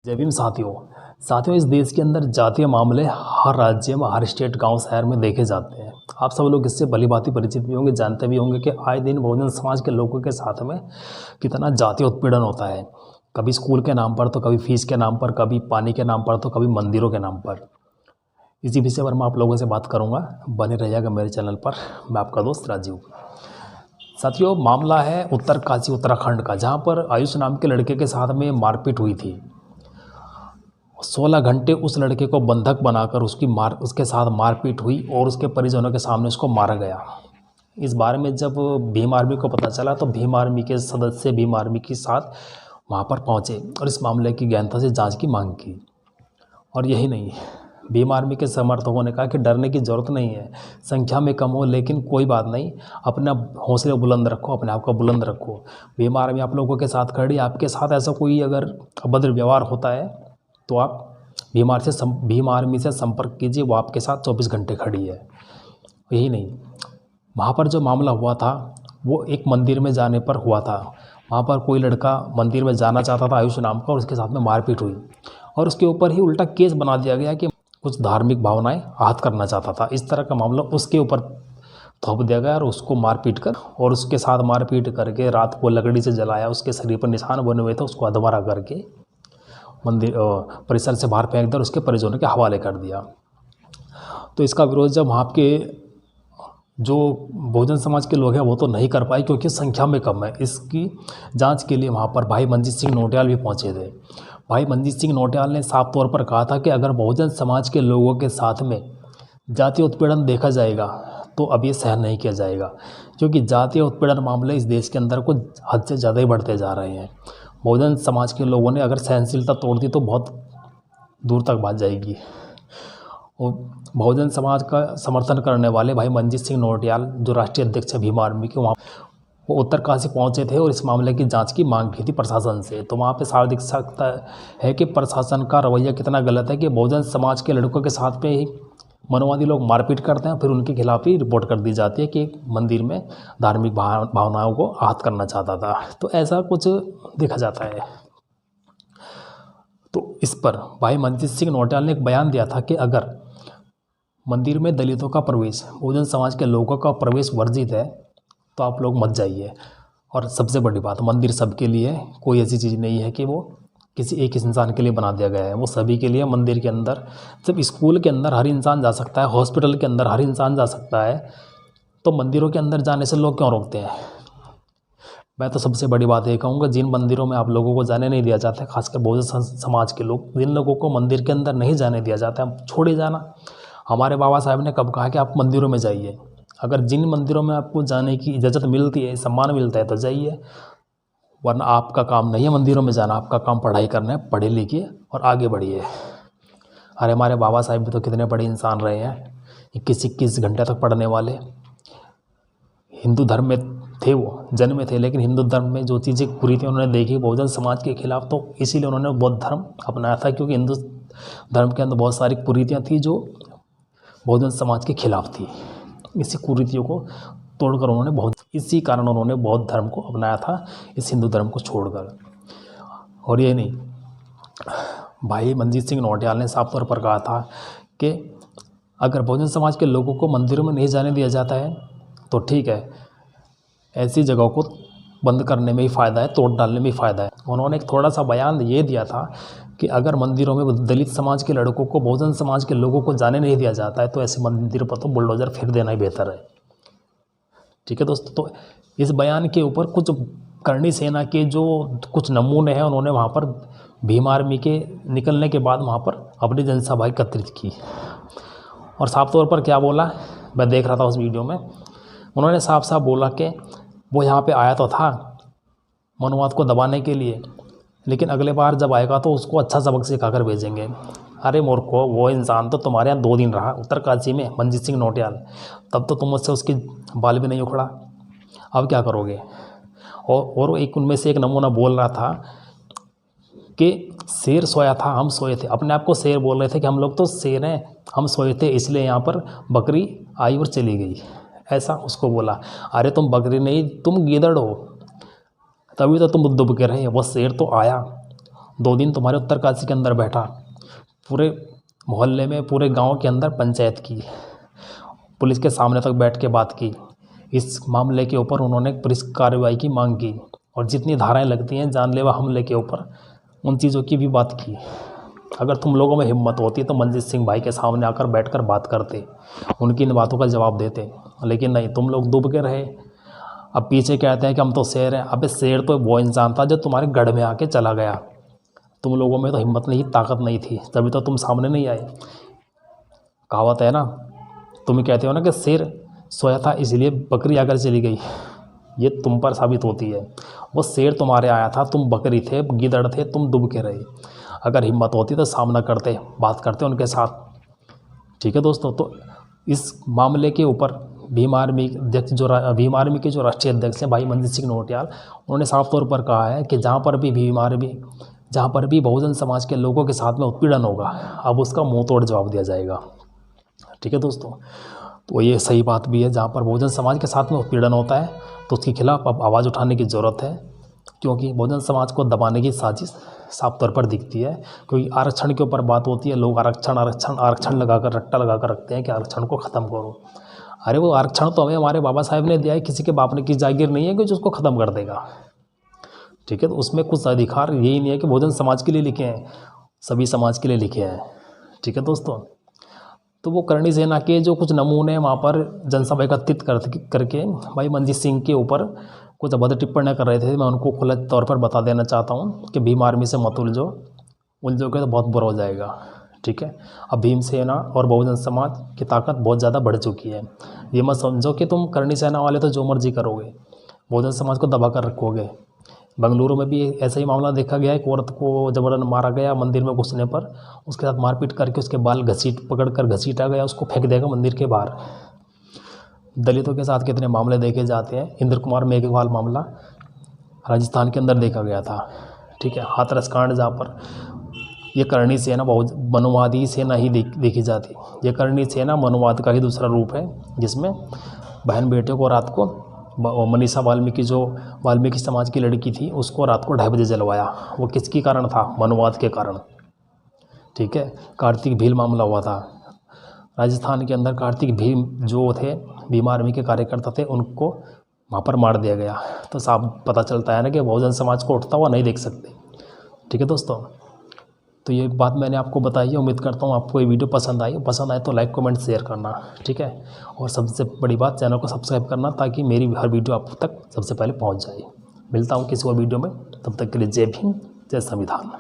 जय भीम साथियों इस देश के अंदर जातीय मामले हर राज्य में, हर स्टेट, गांव, शहर में देखे जाते हैं। आप सब लोग इससे भलीभांति परिचित भी होंगे, जानते भी होंगे कि आए दिन बहुजन समाज के लोगों के साथ में कितना जातीय उत्पीड़न होता है। कभी स्कूल के नाम पर, तो कभी फीस के नाम पर, कभी पानी के नाम पर, तो कभी मंदिरों के नाम पर। इसी विषय पर मैं आप लोगों से बात करूँगा। बने रहिएगा मेरे चैनल पर। मैं आपका दोस्त राजीव। साथियों, मामला है उत्तरकाशी उत्तराखंड का, जहाँ पर आयुष नाम के लड़के के साथ में मारपीट हुई थी। 16 घंटे उस लड़के को बंधक बनाकर उसके साथ मारपीट हुई और उसके परिजनों के सामने उसको मारा गया। इस बारे में जब भीम आर्मी को पता चला तो भीम आर्मी के सदस्य भीम आर्मी के साथ वहाँ पर पहुँचे और इस मामले की गहनता से जांच की मांग की। और यही नहीं, भीम आर्मी के समर्थकों ने कहा कि डरने की ज़रूरत नहीं है, संख्या में कम हो लेकिन कोई बात नहीं, अपना हौसले बुलंद रखो, अपने आप को बुलंद रखो। भीम आर्मी आप लोगों के साथ खड़ी। आपके साथ ऐसा कोई अगर अभद्र व्यवहार होता है तो आप भीम आर्मी से संपर्क कीजिए, वो आपके साथ 24 घंटे खड़ी है। यही नहीं, वहाँ पर जो मामला हुआ था वो एक मंदिर में जाने पर हुआ था। वहाँ पर कोई लड़का मंदिर में जाना चाहता था आयुष नाम का, और उसके साथ में मारपीट हुई और उसके ऊपर ही उल्टा केस बना दिया गया कि कुछ धार्मिक भावनाएं आहत करना चाहता था। इस तरह का मामला उसके ऊपर थोप दिया गया और उसको मारपीट कर और उसके साथ मारपीट करके रात को लकड़ी से जलाया, उसके शरीर पर निशान बने हुए थे, उसको अधमरा करके मंदिर परिसर से बाहर फेंक कर उसके परिजनों के हवाले कर दिया। तो इसका विरोध जब वहाँ के जो बहुजन समाज के लोग हैं वो तो नहीं कर पाए क्योंकि संख्या में कम है। इसकी जांच के लिए वहाँ पर भाई मंजीत सिंह नौटियाल भी पहुँचे थे। भाई मंजीत सिंह नौटियाल ने साफ तौर पर कहा था कि अगर बहुजन समाज के लोगों के साथ में जातीय उत्पीड़न देखा जाएगा तो अब ये सहन नहीं किया जाएगा, क्योंकि जातीय उत्पीड़न मामले इस देश के अंदर कुछ हद से ज़्यादा ही बढ़ते जा रहे हैं। बहुजन समाज के लोगों ने अगर सहनशीलता तोड़ दी तो बहुत दूर तक भाग जाएगी। और बहुजन समाज का समर्थन करने वाले भाई मंजीत सिंह नौटियाल, जो राष्ट्रीय अध्यक्ष है भीम आर्मी के, वहाँ वो उत्तरकाशी पहुँचे थे और इस मामले की जांच की मांग की थी प्रशासन से। तो वहाँ पे साफ दिख सकता है कि प्रशासन का रवैया कितना गलत है कि बहुजन समाज के लड़कों के साथ में ही मनोवादी लोग मारपीट करते हैं, फिर उनके खिलाफ ही रिपोर्ट कर दी जाती है कि मंदिर में धार्मिक भावनाओं को आहत करना चाहता था। तो ऐसा कुछ देखा जाता है। तो इस पर भाई मंजीत सिंह नौटियाल ने एक बयान दिया था कि अगर मंदिर में दलितों का प्रवेश, बहुजन समाज के लोगों का प्रवेश वर्जित है तो आप लोग मत जाइए। और सबसे बड़ी बात, मंदिर सबके लिए, कोई ऐसी चीज़ नहीं है कि वो किसी एक इंसान के लिए बना दिया गया है, वो सभी के लिए। मंदिर के अंदर, जब स्कूल के अंदर हर इंसान जा सकता है, हॉस्पिटल के अंदर हर इंसान जा सकता है, तो मंदिरों के अंदर जाने से लोग क्यों रोकते हैं? मैं तो सबसे बड़ी बात ये कहूँगा, जिन मंदिरों में आप लोगों को जाने नहीं दिया जाता है, खासकर बहुजन समाज के लोग, जिन लोगों को मंदिर के अंदर नहीं जाने दिया जाता है, छोड़े जाना। हमारे बाबा साहब ने कब कहा कि आप मंदिरों में जाइए? अगर जिन मंदिरों में आपको जाने की इजाज़त मिलती है, सम्मान मिलता है, तो जाइए, वरना आपका काम नहीं है मंदिरों में जाना, आपका काम पढ़ाई करना है। पढ़े लिखिए और आगे बढ़िए। अरे हमारे बाबा साहब भी तो कितने बड़े इंसान रहे हैं, 21-21 घंटे तक पढ़ने वाले। हिंदू धर्म में थे, वो जन्मे थे, लेकिन हिंदू धर्म में जो चीज़ें कुरीतियाँ उन्होंने देखी बहुजन समाज के खिलाफ, तो इसीलिए उन्होंने बौद्ध धर्म अपनाया था, क्योंकि हिंदू धर्म के अंदर बहुत सारी कुरीतियाँ थी जो बहुजन समाज के खिलाफ थी। इसी कुरीतियों को तोड़कर इसी कारण उन्होंने बौद्ध धर्म को अपनाया था, इस हिंदू धर्म को छोड़कर। और ये नहीं, भाई मंजीत सिंह नौटियाल ने साफ तौर पर कहा था कि अगर बहुजन समाज के लोगों को मंदिरों में नहीं जाने दिया जाता है तो ठीक है, ऐसी जगहों को बंद करने में ही फ़ायदा है, तोड़ डालने में ही फ़ायदा है। उन्होंने एक थोड़ा सा बयान ये दिया था कि अगर मंदिरों में दलित समाज के लड़कों को, बहुजन समाज के लोगों को जाने नहीं दिया जाता है तो ऐसे मंदिर पर तो बुलडोज़र फिर देना ही बेहतर है। ठीक है दोस्तों, तो इस बयान के ऊपर कुछ करणी सेना के जो कुछ नमूने हैं, उन्होंने वहाँ पर भीम आर्मी के निकलने के बाद वहाँ पर अपनी जनसभा एकत्रित की और साफ तौर पर क्या बोला, मैं देख रहा था उस वीडियो में, उन्होंने साफ साफ बोला कि वो यहाँ पे आया तो था मनुवाद को दबाने के लिए, लेकिन अगले बार जब आएगा तो उसको अच्छा सबक सिखाकर भेजेंगे। अरे मूर्खो, वो इंसान तो तुम्हारे यहाँ 2 दिन रहा उत्तरकाशी में, मंजीत सिंह नौटियाल, तब तो तुम मुझसे उसकी बाल भी नहीं उखड़ा, अब क्या करोगे? और एक उनमें से एक नमूना बोल रहा था कि शेर सोया था, हम सोए थे। अपने आप को शेर बोल रहे थे कि हम लोग तो शेर हैं, हम सोए थे, इसलिए यहाँ पर बकरी आई और चली गई, ऐसा उसको बोला। अरे तुम बकरी नहीं, तुम गीदड़ हो, तभी तो तुम दुब के रहे। वो शेर तो आया, 2 दिन तुम्हारे उत्तरकाशी के अंदर बैठा, पूरे मोहल्ले में, पूरे गांव के अंदर पंचायत की, पुलिस के सामने तक बैठ के बात की। इस मामले के ऊपर उन्होंने पुलिस कार्रवाई की मांग की और जितनी धाराएं लगती हैं जानलेवा हमले के ऊपर, उन चीज़ों की भी बात की। अगर तुम लोगों में हिम्मत होती तो मंजीत सिंह भाई के सामने आकर बैठकर बात करते, उनकी इन बातों का जवाब देते, लेकिन नहीं, तुम लोग डूब के रहे। अब पीछे कहते हैं कि हम तो शेर हैं। अबे शेर तो वो इंसान था जो तुम्हारे गढ़ में आके चला गया। तुम लोगों में तो हिम्मत नहीं, ताकत नहीं थी, तभी तो तुम सामने नहीं आए। कहावत है ना, तुम ही कहते हो ना कि शेर सोया था इसलिए बकरी आकर चली गई, ये तुम पर साबित होती है। वो शेर तुम्हारे आया था, तुम बकरी थे, गिदड़ थे, तुम डूब के रहे। अगर हिम्मत होती तो सामना करते, बात करते उनके साथ। ठीक है दोस्तों, तो इस मामले के ऊपर भीम आर्मी अध्यक्ष भीम आर्मी के जो राष्ट्रीय अध्यक्ष हैं भाई मंजीत सिंह नौटियाल, उन्होंने साफ तौर पर कहा है कि जहाँ पर भी बहुजन समाज के लोगों के साथ में उत्पीड़न होगा, अब उसका मुंह तोड़ जवाब दिया जाएगा। ठीक है दोस्तों, तो ये सही बात भी है, जहाँ पर बहुजन समाज के साथ में उत्पीड़न होता है तो उसके खिलाफ अब आवाज़ उठाने की ज़रूरत है, क्योंकि बहुजन समाज को दबाने की साजिश साफ तौर पर दिखती है। क्योंकि आरक्षण के ऊपर बात होती है, लोग आरक्षण लगाकर, रट्टा लगाकर रखते हैं कि आरक्षण को ख़त्म करो। अरे वो आरक्षण तो हमें हमारे बाबा साहब ने दिया है, किसी के बाप ने की जागीर नहीं है कि जो उसको ख़त्म कर देगा। ठीक है, तो उसमें कुछ अधिकार यही नहीं है कि बहुजन समाज के लिए लिखे हैं, सभी समाज के लिए लिखे हैं। ठीक है दोस्तों, तो वो करणी सेना के जो कुछ नमूने वहाँ पर जनसभा एकत्रित करके भाई मंजीत सिंह के ऊपर कुछ अभद्र टिप्पणियाँ कर रहे थे, मैं उनको खुले तौर पर बता देना चाहता हूँ कि भीम आर्मी से मत उलझोगे तो बहुत बुरा हो जाएगा। ठीक है, अब भीम सेना और बहुजन समाज की ताकत बहुत ज़्यादा बढ़ चुकी है। ये मत समझो कि तुम करणी सेना वाले तो जो मर्जी करोगे, बहुजन समाज को दबा कर रखोगे। बेंगलुरु में भी ऐसा ही मामला देखा गया, एक औरत को जबरन मारा गया मंदिर में घुसने पर, उसके साथ मारपीट करके उसके बाल पकड़कर घसीटा गया, उसको फेंक देगा मंदिर के बाहर। दलितों के साथ कितने मामले देखे जाते हैं। इंद्र कुमार मेघवाल मामला राजस्थान के अंदर देखा गया था। ठीक है, हाथरस कांड, जहाँ पर ये करणी सेना बहुत मनुवादी सेना ही देखी जाती। ये करणी सेना मनुवाद का ही दूसरा रूप है, जिसमें बहन बेटे को रात को मनीषा वाल्मीकि, जो वाल्मीकि समाज की लड़की थी, उसको रात को 2:30 बजे जलवाया। वो किसके कारण था? मनुवाद के कारण। ठीक है, कार्तिक भील मामला हुआ था राजस्थान के अंदर। कार्तिक भील जो थे, भीम आर्मी के कार्यकर्ता थे, उनको वहाँ पर मार दिया गया। तो साफ पता चलता है ना कि बहुजन समाज को उठता हुआ नहीं देख सकते। ठीक है दोस्तों, तो ये बात मैंने आपको बताई है। उम्मीद करता हूँ आपको ये वीडियो पसंद आए तो लाइक कमेंट शेयर करना। ठीक है, और सबसे बड़ी बात, चैनल को सब्सक्राइब करना, ताकि मेरी हर वीडियो आप तक सबसे पहले पहुँच जाए। मिलता हूँ किसी और वीडियो में, तब तक के लिए जय भीम, जय संविधान।